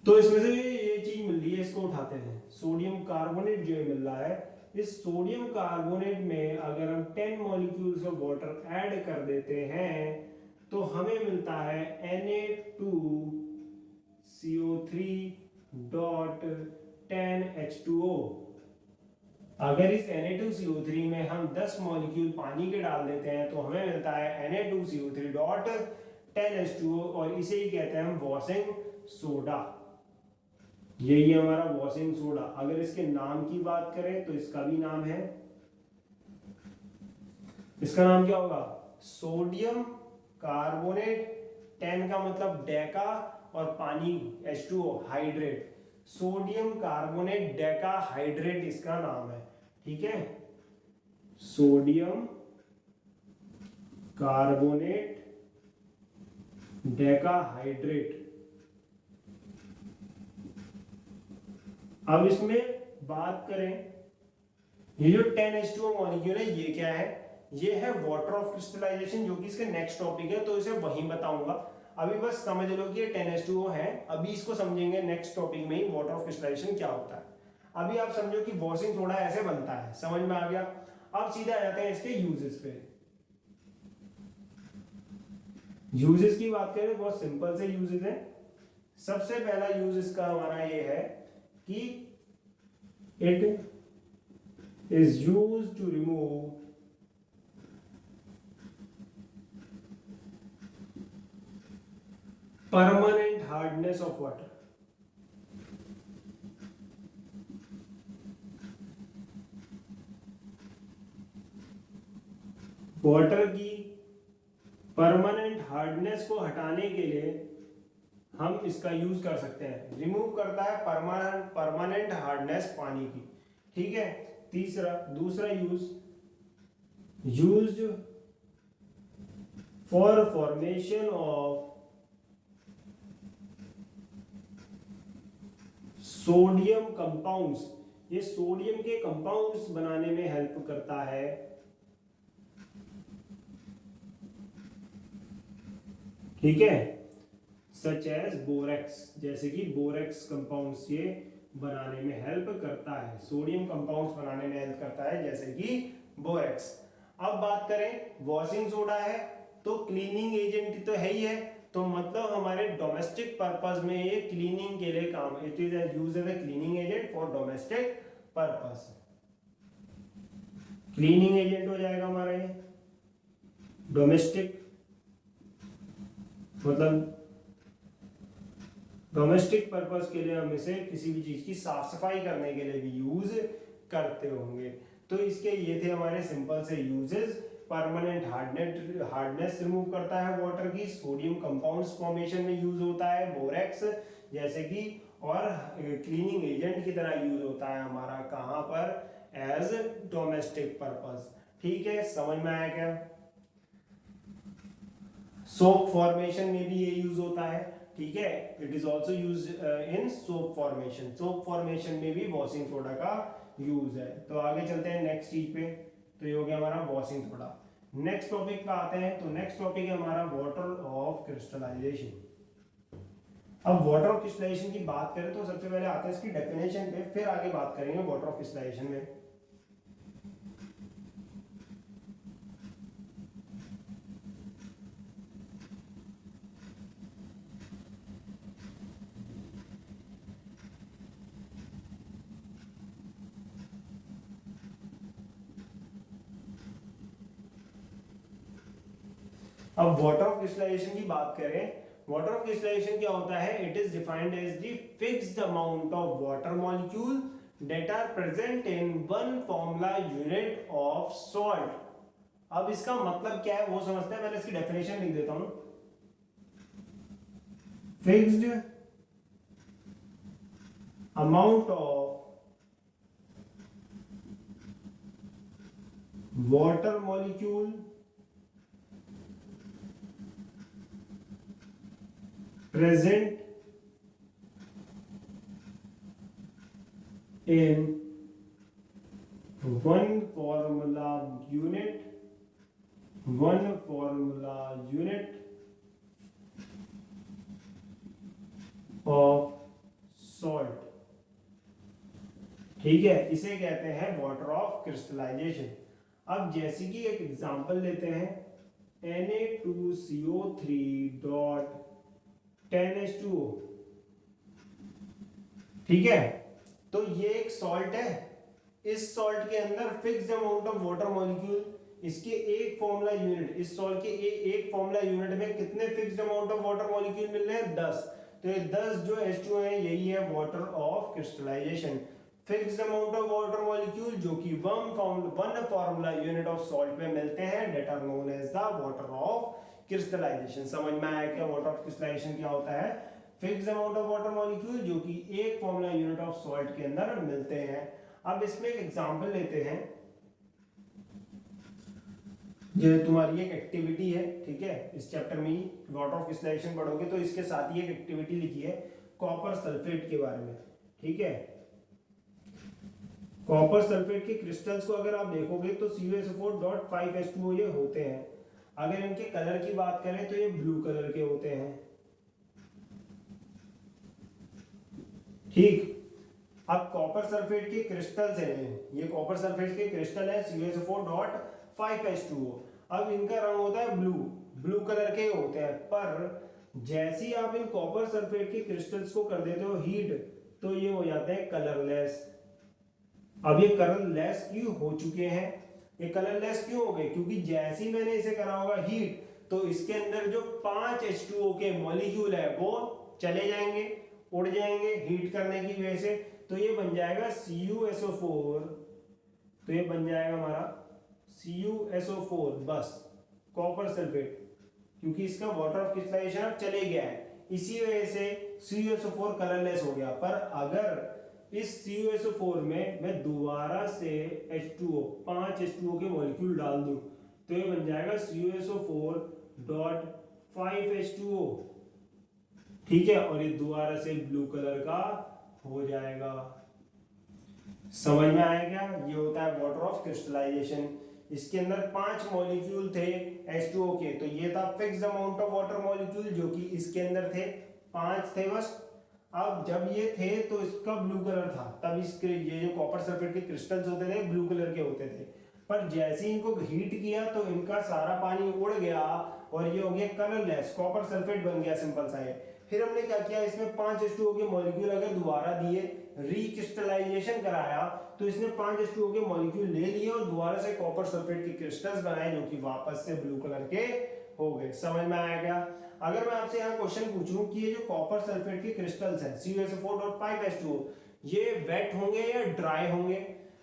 तो इसमें से ये चीज मिल रही है, इसको उठाते हैं, सोडियम कार्बोनेट जो मिल रहा है। इस सोडियम कार्बोनेट में अगर हम 10 मॉलिक्यूल्स ऑफ वाटर ऐड कर देते हैं तो हमें मिलता है Na2CO3 डॉट 10H2O। अगर इस Na2CO3 में हम 10 मॉलिक्यूल पानी के डाल देते हैं तो हमें मिलता है Na2CO3 डॉट 10H2O, और इसे ही कहते हैं हम वॉशिंग सोडा। यही है हमारा वॉशिंग सोडा। अगर इसके नाम की बात करें तो इसका भी नाम है, इसका नाम क्या होगा? सोडियम कार्बोनेट, 10 का मतलब डेका और पानी H2O hydrate, sodium carbonate Deka hydrate इसका नाम है। ठीक है, सोडियम कार्बोनेट डेका हाइड्रेट। अब इसमें बात करें, ये जो 10H2O मॉलिक्यूल है ये क्या है? ये है वाटर ऑफ क्रिस्टलाइजेशन, जो कि इसका नेक्स्ट टॉपिक है, तो इसे वहीं बताऊंगा। अभी बस समझ लो कि ये 10H2O है, अभी इसको समझेंगे नेक्स्ट टॉपिक में ही, वाटर ऑफ क्रिस्टलाइजेशन क्या होता है। अभी आप समझो कि वॉशिंग सोडा ऐसे बनता है, समझ में आ गया? अब सीधे आ जाते हैं इसके यूजेस पे। यूजेस की बात करें, बहुत सिंपल से यूजेस है। सबसे पहला यूज इसका हमारा ये है कि it is used to remove permanent hardness of water। Water की परमानेंट हार्डनेस को हटाने के लिए हम इसका यूज कर सकते हैं। रिमूव करता है परमानेंट हार्डनेस पानी की। ठीक है, दूसरा used for formation of sodium compounds. ये सोडियम के कंपाउंड्स बनाने में हेल्प करता है। ठीक है, सच एज बोरेक्स, जैसे कि बोरेक्स कंपाउंड्स ये बनाने में हेल्प करता है, सोडियम कंपाउंड्स बनाने में हेल्प करता है जैसे कि बोरेक्स। अब बात करें वॉशिंग सोडा है तो क्लीनिंग एजेंट तो है ही है, तो मतलब हमारे डोमेस्टिक पर्पस में ये क्लीनिंग के लिए काम, it is used as a cleaning agent for domestic purpose. Cleaning agent हो जाएगा हमारा ये डोमेस्टिक, मतलब डोमेस्टिक पर्पस के लिए हम इसे किसी भी चीज की साफ सफाई करने के लिए भी यूज करते होंगे। तो इसके ये थे हमारे सिंपल से यूजेस। परमानेंट हार्डनेस रिमूव करता है वाटर की, सोडियम कंपाउंड्स फॉर्मेशन में यूज होता है बोरेक्स जैसे कि, और क्लीनिंग एजेंट की तरह यूज होता है हमारा कहाँ पर, एज डोमेस्टिक पर्पस। ठीक है, समझ में आया क्या? सोप फॉर्मेशन में भी ये यूज होता है। ठीक है, it is also use in soap formation, soap formation में भी वॉशिंग सोडा का यूज है। तो आगे चलते हैं नेक्स्ट चीज पे। तो ये हो गया हमारा वॉशिंग सोडा। नेक्स्ट टॉपिक पे आते हैं, तो नेक्स्ट टॉपिक है हमारा वाटर ऑफ क्रिस्टलाइजेशन। अब वाटर ऑफ क्रिस्टलाइजेशन की बात करें तो सबसे पहले आते हैं इसकी डेफिनेशन पे, फिर आगे बात करेंगे वाटर ऑफ क्रिस्टलाइजेशन में। अब वाटर ऑफ क्रिस्टलाइजेशन की बात करें, वाटर ऑफ क्रिस्टलाइजेशन क्या होता है? It is defined as the fixed amount of water molecule that are present in one formula unit of salt। अब इसका मतलब क्या है वो समझते हैं, मैंने इसकी डेफिनेशन लिख देता हूं। Fixed amount of water molecule present in one formula unit of salt। ठीक है, इसे कहते हैं वाटर ऑफ क्रिस्टलाइजेशन। अब जैसे कि एक एग्जांपल लेते हैं, Na2CO3.10H2O। ठीक है, तो ये एक सॉल्ट है, इस सॉल्ट के अंदर fixed amount of water molecule, इसके एक फॉर्मूला यूनिट, इस सॉल्ट के एक फॉर्मूला यूनिट में कितने fixed amount of water molecule मिल रहे हैं? 10। तो ये 10 जो H2O है यही है water of crystallisation. Fixed amount of water molecule जो कि one formula unit of salt में मिलते हैं, that are known as the water of crystallisation. समझ में आया क्या वाटर ऑफ क्रिस्टलाइजेशन क्या होता है? Fixed amount of water molecule जो कि एक फॉर्मूला यूनिट ऑफ सॉल्ट के अंदर मिलते हैं। अब इसमें एक एग्जांपल लेते हैं, ये तुम्हारी एक एक्टिविटी है। ठीक है, इस चैप्टर में ही वाटर ऑफ क्रिस्टलाइजेशन पढ़ोगे तो इसके साथ ही एक एक्टिविटी लिखी है कॉपर सल्फेट के बारे में। ठीक है, कॉपर सल्फेट के क्रिस्टल्स को अगर आप देखोगे तो CuSO4.5H2O ये होते हैं। अगर इनके कलर की बात करें तो ये ब्लू कलर के होते हैं। ठीक, अब कॉपर सल्फेट के क्रिस्टल्स हैं, ये कॉपर सल्फेट के क्रिस्टल है CuSO4.5H2O। अब इनका रंग होता है ब्लू कलर के होते हैं, पर जैसे ही आप इन कॉपर सल्फेट के क्रिस्टल्स को कर देते हो हीट तो ये हो जाते हैं कलरलेस। अब ये कलरलेस क्यों हो चुके हैं? ये कलरलेस क्यों हो गए? क्योंकि जैसे ही मैंने इसे करा होगा हीट तो इसके अंदर जो 5 H2O के मॉलिक्यूल है वो चले जाएंगे, उड़ जाएंगे हीट करने की वजह से। तो ये बन जाएगा CuSO4, तो ये बन जाएगा हमारा CuSO4 बस कॉपर सल्फेट, क्योंकि इसका वाटर ऑफ क्रिस्टलाइजेशन अब चले गया है, इसी वजह से CuSO4 कलरलेस हो गया। पर अगर इस CuSO4 में मैं दोबारा से H2O 5 H2O के मॉलिक्यूल डाल दूं तो ये बन जाएगा CuSO4.5H2O। ठीक है, और ये दोबारा से ब्लू कलर का हो जाएगा। समझ में आया क्या? ये होता है वाटर ऑफ क्रिस्टलाइजेशन। इसके अंदर 5 मॉलिक्यूल थे H2O के, तो ये था fixed amount of water molecule जो कि इसके अंदर थे, 5 थे बस। अब जब ये थे तो इसका ब्लू कलर था, तब इसके ये जो कॉपर सल्फेट के क्रिस्टल्स होते थे ब्लू कलर के होते थे। पर जैसे ही इनको हीट किया तो इनका सारा पानी उड़ गया और ये हो गया कलरलेस, कॉपर सल्फेट बन गया, सिंपल सा है। फिर हमने क्या किया, इसमें 5 H2O के मॉलिक्यूल अगर दोबारा दिए, रिक्रिस्टलाइजेशन कराया, तो इसने 5 H2O के मॉलिक्यूल ले लिए और दोबारा से कॉपर सल्फेट के क्रिस्टल्स बनाए जो कि वापस से ब्लू कलर के हो गए। समझ में आया क्या? अगर मैं आपसे यहाँ क्वेश्चन पूछूं कि ये जो कॉपर सल्फेट के क्रिस्टल्स हैं CuSO4.5H2O, ये वेट होंगे या ड्राई होंगे?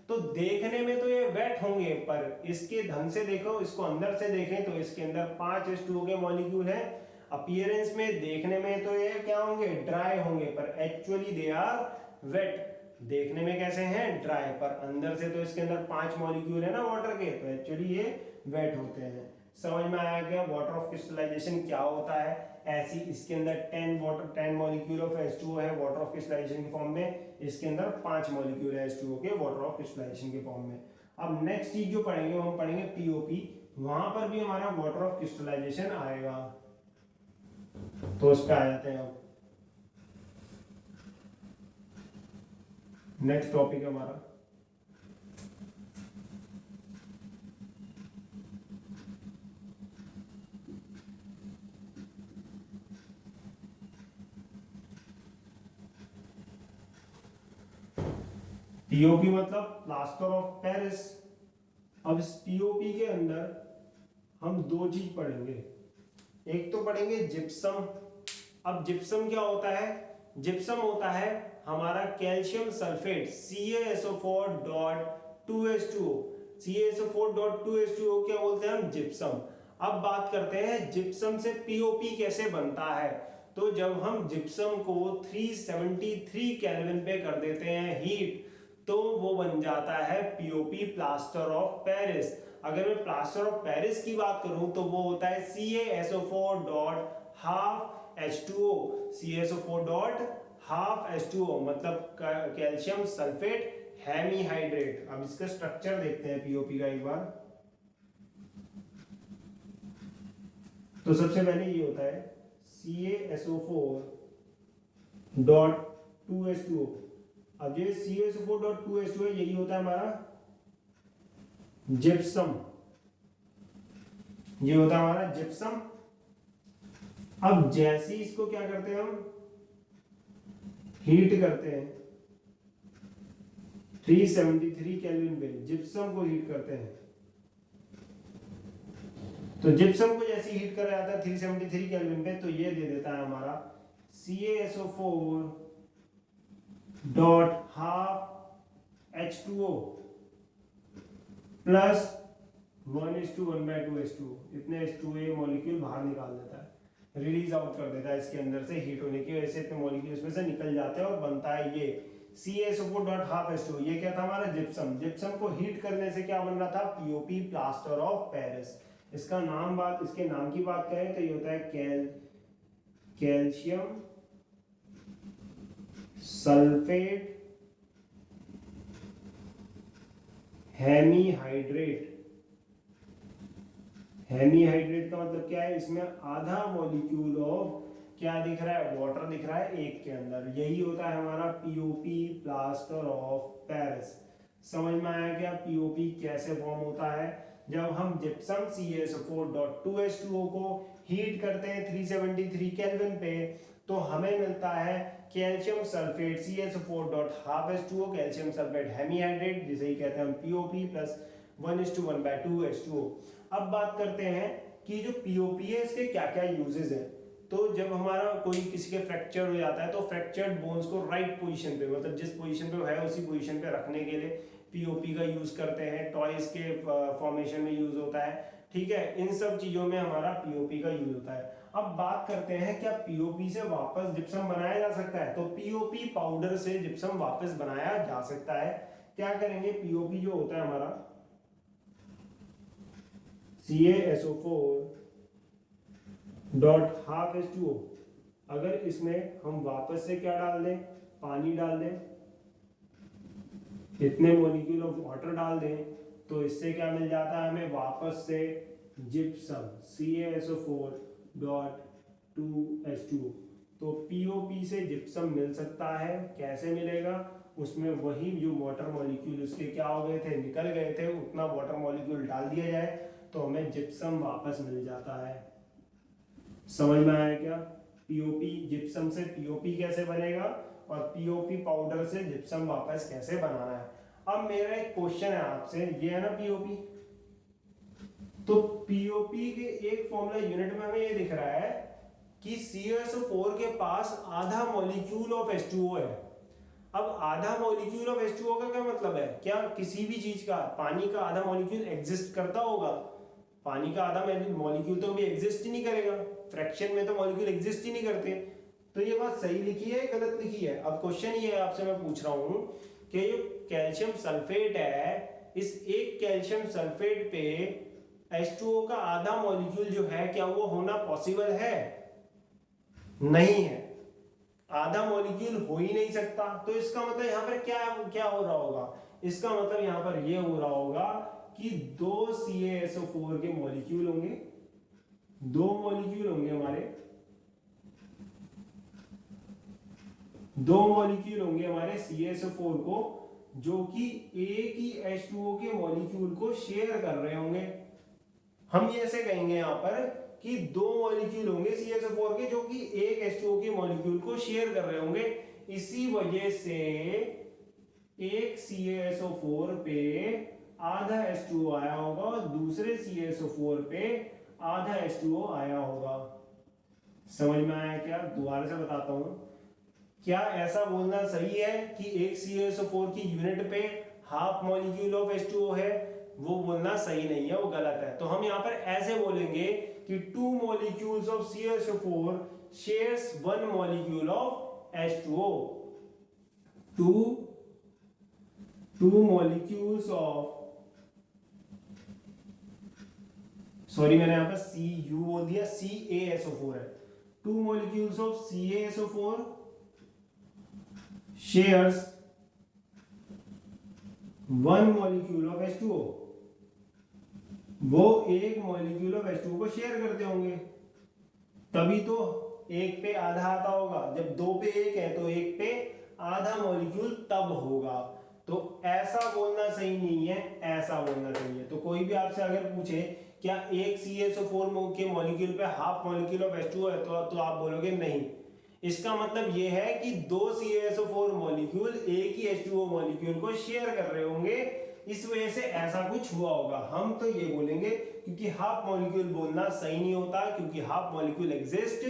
तो देखने में तो ये वेट होंगे, पर इसके ढंग से देखो, इसको अंदर से देखें तो इसके अंदर 5 H2O के मॉलिक्यूल हैं। अपीयरेंस में, देखने में तो ये क्या होंगे, ड्राई होंगे, पर एक्चुअली दे आर वेट। देखने में कैसे हैं, ड्राई, पर अंदर से तो इसके अंदर 5 मॉलिक्यूल है ना वाटर के, तो एक्चुअली ये वेट होते हैं। समझ में आया क्या वाटर ऑफ क्रिस्टलाइजेशन क्या होता है? ऐसी इसके अंदर 10 मॉलिक्यूल ऑफ H2O है वाटर ऑफ क्रिस्टलाइजेशन के फॉर्म में, इसके अंदर 5 मॉलिक्यूल है H2O के वाटर ऑफ क्रिस्टलाइजेशन के फॉर्म में। अब नेक्स्ट चीज जो पढ़ेंगे हम पढ़ेंगे POP, वहां पर भी हमारा वाटर ऑफ क्रिस्टलाइजेशन आएगा। तो उस पर आ जाते हैं अब। नेक्स्ट टॉपिक है हमारा पीओपी, मतलब प्लास्टर ऑफ पेरिस। अब इस पीओपी के अंदर हम दो चीज पढ़ेंगे, एक तो पढ़ेंगे जिप्सम। अब जिप्सम क्या होता है? जिप्सम होता है हमारा कैल्शियम सल्फेट CaSO4.2H2O। CaSO4.2H2O क्या बोलते हैं हम, जिप्सम। अब बात करते हैं जिप्सम से पीओपी कैसे बनता है। तो जब हम जिप्सम को 373 केल्विन पे कर देते हैं हीट, तो वो बन जाता है पीओपी, प्लास्टर ऑफ पेरिस। अगर मैं प्लास्टर ऑफ पेरिस की बात करूं तो वो होता है CaSO4.12H2O। CaSO4.12H2O मतलब कैल्शियम सल्फेट हेमीहाइड्रेट। अब इसका स्ट्रक्चर देखते हैं पीओपी का एक बार। तो सबसे पहले ये होता है CaSO4.2H2O। अब ये CaSO4.2H2O है, यही होता है हमारा जिप्सम। ये होता है हमारा जिप्सम। अब जैसे ही इसको क्या करते हैं हम, हीट करते हैं 373 केल्विन पे, जिप्सम को हीट करते हैं। तो जिप्सम को जैसे हीट करा जाता है 373 केल्विन पे, तो ये दे देता है हमारा CaSO4.12H2O प्लस 1:1/2H2O। इतने H2O मॉलिक्यूल बाहर निकाल देता है, रिलीज आउट कर देता है इसके अंदर से, हीट होने की वजह से इतने मॉलिक्यूल इसमें से निकल जाते हैं और बनता है ये CaSO4.12H2O। ये क्या था हमारा जिप्सम। जिप्सम को हीट करने से क्या बन रहा था, पीओपी, प्लास्टर ऑफ पेरिस। इसका नाम बात, इसके नाम की बात करें तो ये होता है कैल्शियम सल्फेट हेमीहाइड्रेट। हेमीहाइड्रेट का मतलब क्या है, इसमें आधा मॉलिक्यूल ऑफ क्या दिख रहा है, वाटर दिख रहा है एक के अंदर। यही होता है हमारा पीओपी, प्लास्टर ऑफ पेरिस। समझ में आया क्या पीओपी कैसे फॉर्म होता है? जब हम जिप्सम CaSO4.2H2O को हीट करते हैं 373 केल्विन पे, तो हमें मिलता है calcium sulphate CaSO4.12H2O, calcium sulphate hemihydrate, जिसे ही कहते हैं हम पीओपी प्लस 1:1/2H2O। अब बात करते हैं कि जो पीओपी है इसके क्या क्या यूजेस हैं। तो जब हमारा कोई किसी के फ्रैक्चर हो जाता है, तो फ्रैक्चर्ड बोन्स को राइट पोजीशन पे, मतलब जिस पोजीशन पे है उसी पोजीशन पे रखने के लिए पीओपी का यूज करते हैं। टॉयज के फॉर्मेशन में यूज होता है, ठीक है, इन सब चीजों में हमारा पीओपी का यूज होता है। अब बात करते हैं क्या पीओपी से वापस जिप्सम बनाया जा सकता है? तो पीओपी पाउडर से जिप्सम वापस बनाया जा सकता है। क्या करेंगे, पीओपी जो होता है हमारा CaSO4.12H2O, अगर इसमें हम वापस से क्या डाल दें, पानी डाल दें, इतने मॉलिक्यूल ऑफ वाटर डाल दें तो इससे क्या मिल जाता है हमें वापस से जिप्सम CaSO4 डॉट 2H2O। तो POP से जिप्सम मिल सकता है। कैसे मिलेगा? उसमें वही जो वाटर मॉलिक्यूल उसके क्या हो गए थे, निकल गए थे, उतना वाटर मॉलिक्यूल डाल दिया जाए तो हमें जिप्सम वापस मिल जाता है। समझ में आया क्या? POP जिप्सम से POP कैसे बनेगा और POP पाउडर से जिप्सम वापस कैसे बनाना है। अब मेरा एक क्वेश्चन है आपसे, ये है ना POP, तो POP के एक फॉर्मूला यूनिट में हमें ये दिख रहा है कि CaSO4 के पास आधा मॉलिक्यूल ऑफ H2O है। अब आधा मॉलिक्यूल ऑफ H2O का क्या मतलब है? क्या किसी भी चीज का, पानी का आधा मॉलिक्यूल एग्जिस्ट करता होगा? पानी का आधा मॉलिक्यूल तो भी एग्जिस्ट ही नहीं करेगा, फ्रैक्शन में तो मॉलिक्यूल एग्जिस्ट ही नहीं करते। तो ये बात सही लिखी है गलत लिखी है? अब क्वेश्चन ये आपसे मैं पूछ रहा हूं कि ये कैल्शियम सल्फेट है, इस एक कैल्शियम सल्फेट पे H2O का आधा मॉलिक्यूल जो है क्या वो होना पॉसिबल है? नहीं है, आधा मॉलिक्यूल हो ही नहीं सकता। तो इसका मतलब यहाँ पर क्या क्या हो रहा होगा? इसका मतलब यहाँ पर ये हो रहा होगा कि 2 CaSO4 के मॉलिक्यूल होंगे, 2 मॉलिक्यूल होंगे हमारे, 2 मॉलिक्यूल होंगे हमारे CaSO4 को, जो कि एक ही H2O के मॉलिक्यूल को शेयर कर रहे होंगे। हम ये ऐसे कहेंगे यहाँ पर कि 2 मॉलिक्यूल होंगे CaSO4 के जो कि एक H2O के मॉलिक्यूल को शेयर कर रहे होंगे। इसी वजह से एक CaSO4 पे आधा H2O आया होगा और दूसरे CaSO4 पे आधा H2O आया होगा। समझ में आया क्या? दोबारा से बताता हूं, क्या ऐसा बोलना सही है कि एक CaSO4 की यूनिट पे हाफ मॉलिक्यूल ऑफ H2O है? वो बोलना सही नहीं है, वो गलत है। तो हम यहाँ पर ऐसे बोलेंगे कि 2 molecules of CaSO4 shares 1 molecule of H2O। 2 molecules of, sorry मैंने यहाँ पर Cu बोल दिया, CaSO4 है। 2 molecules of CaSO4 shares 1 molecule of H2O। वो एक मॉलिक्यूल ऑफ H2O को शेयर करते होंगे, तभी तो एक पे आधा आता होगा। जब 2 पे 1 है तो एक पे आधा मॉलिक्यूल तब होगा। तो ऐसा बोलना सही नहीं है, ऐसा बोलना सही है। तो कोई भी आपसे अगर पूछे क्या एक CaSO4 के मॉलिक्यूल पे हाफ मॉलिक्यूल ऑफ H2O है तो आप बोलोगे नहीं। इसका मतलब यह है कि 2 CaSO4 मॉलिक्यूल एक ही H2O मॉलिक्यूल को शेयर कर रहे होंगे, इस वजह से ऐसा कुछ हुआ होगा। हम तो ये बोलेंगे क्योंकि हाफ मॉलिक्यूल बोलना सही नहीं होता, क्योंकि हाफ मॉलिक्यूल एग्जिस्ट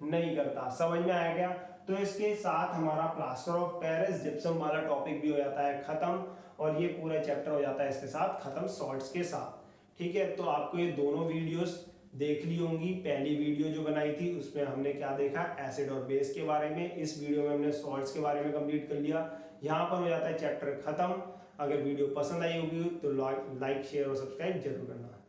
नहीं करता। समझ में आया क्या? तो इसके साथ हमारा प्लास्टर ऑफ पेरिस जिप्सम वाला टॉपिक भी हो जाता है खत्म, और ये पूरा चैप्टर हो जाता है इसके साथ खत्म, सॉल्ट्स के साथ। ठीक है, तो आपको ये दोनों वीडियोस देख ली होंगी। पहली वीडियो जो बनाई थी उसमें हमने क्या देखा, एसिड और बेस के बारे में। इस वीडियो में हमने सॉल्ट्स के बारे में कंप्लीट कर लिया। यहाँ पर हो जाता है चैप्टर खत्म। अगर वीडियो पसंद आई होगी तो लाइक शेयर और सब्सक्राइब जरूर करना।